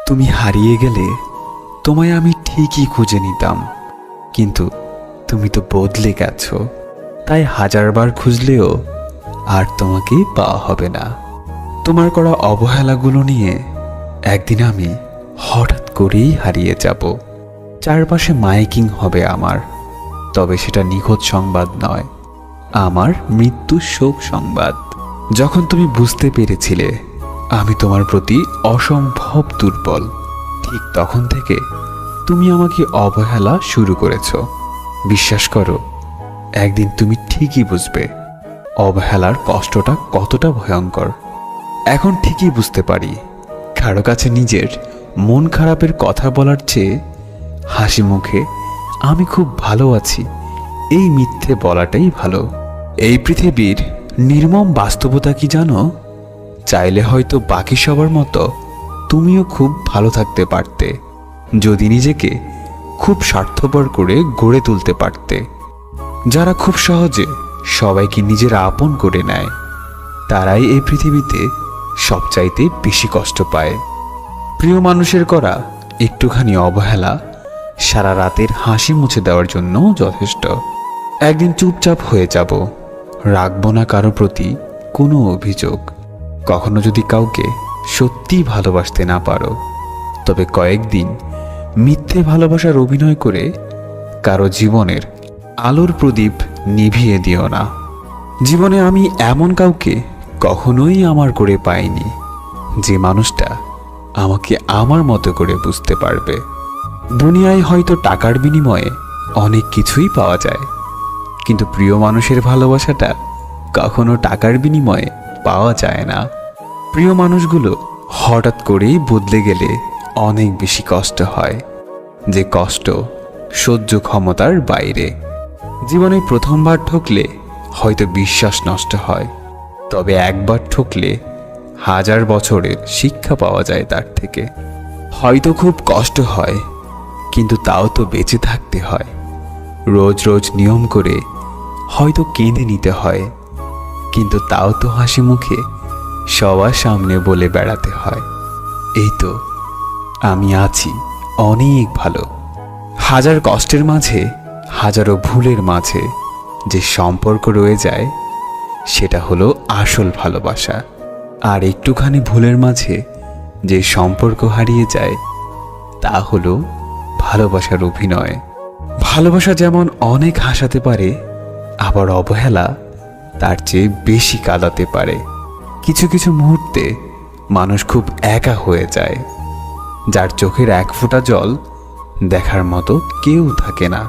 তুমি হারিয়ে গেলে তোমায় আমি ঠিকই খুঁজে নিতাম, কিন্তু তুমি তো বদলে গেছো। তাই হাজারবার খুঁজলেও আর তোমাকে পাওয়া হবে না। তোমার করা অবহেলাগুলো নিয়ে একদিন আমি হঠাৎ করেই হারিয়ে যাব। চারপাশে মাইকিং হবে আমার, তবে সেটা নিখোঁজ সংবাদ নয়, আমার মৃত্যুর শোক সংবাদ। যখন তুমি বুঝতে পেরেছিলে আমি তোমার প্রতি অসম্ভব দুর্বল, ঠিক তখন থেকে তুমি আমাকে অবহেলা শুরু করেছ। বিশ্বাস করো, একদিন তুমি ঠিকই বুঝবে অবহেলার কষ্টটা কতটা ভয়ঙ্কর। এখন ঠিকই বুঝতে পারি, কারো কাছে নিজের মন খারাপের কথা বলার চেয়ে হাসি মুখে আমি খুব ভালো আছি এই মিথ্যে বলাটাই ভালো। এই পৃথিবীর নির্মম বাস্তবতা কি জানো? চাইলে হয়তো বাকি সবার মতো তুমিও খুব ভালো থাকতে পারতে, যদি নিজেকে খুব স্বার্থপর করে গড়ে তুলতে পারতে। যারা খুব সহজে সবাইকে নিজের আপন করে নেয়, তারাই এই পৃথিবীতে সবচাইতে বেশি কষ্ট পায়। প্রিয় মানুষের করা একটুখানি অবহেলা সারা রাতের হাসি মুছে দেওয়ার জন্য যথেষ্ট। একদিন চুপচাপ হয়ে যাব, রাখবো না কারো প্রতি কোনো অভিযোগ। কখনো যদি কাউকে সত্যিই ভালোবাসতে না পারো, তবে কয়েকদিন মিথ্যে ভালোবাসার অভিনয় করে কারো জীবনের আলোর প্রদীপ নিভিয়ে দিও না। জীবনে আমি এমন কাউকে কখনোই আমার করে পাইনি, যে মানুষটা আমাকে আমার মতো করে বুঝতে পারবে। দুনিয়ায় হয়তো টাকার বিনিময়ে অনেক কিছুই পাওয়া যায়, কিন্তু প্রিয় মানুষের ভালোবাসাটা কখনো টাকার বিনিময়ে পাওয়া যায় না। প্রিয় মানুষগুলো হঠাৎ করেই বদলে গেলে অনেক বেশি কষ্ট হয়, যে কষ্ট সহ্য ক্ষমতার বাইরে। জীবনে প্রথমবার ঠকলে হয়তো বিশ্বাস নষ্ট হয়, তবে একবার ঠকলে হাজার বছরের শিক্ষা পাওয়া যায় তার থেকে। হয়তো খুব কষ্ট হয়, কিন্তু তাও তো বেঁচে থাকতে হয়। রোজ রোজ নিয়ম করে হয়তো কেঁদে নিতে হয়, কিন্তু তাও তো হাসি মুখে সবার সামনে বলে বেড়াতে হয়, এই তো আমি আছি অনেক ভালো। হাজার কষ্টের মাঝে, হাজারো ভুলের মাঝে যে সম্পর্ক রয়ে যায়, সেটা হলো আসল ভালোবাসা। আর একটুখানি ভুলের মাঝে যে সম্পর্ক হারিয়ে যায়, তা হলো ভালোবাসার অভিনয়। ভালোবাসা যেমন অনেক হাসাতে পারে, আবার অবহেলা তার চেয়ে বেশি কাঁদাতে পারে। কিছু কিছু মুহূর্তে মানুষ খুব একা হয়ে যায়, যার চোখের এক ফোঁটা জল দেখার মতো কেউ থাকে না।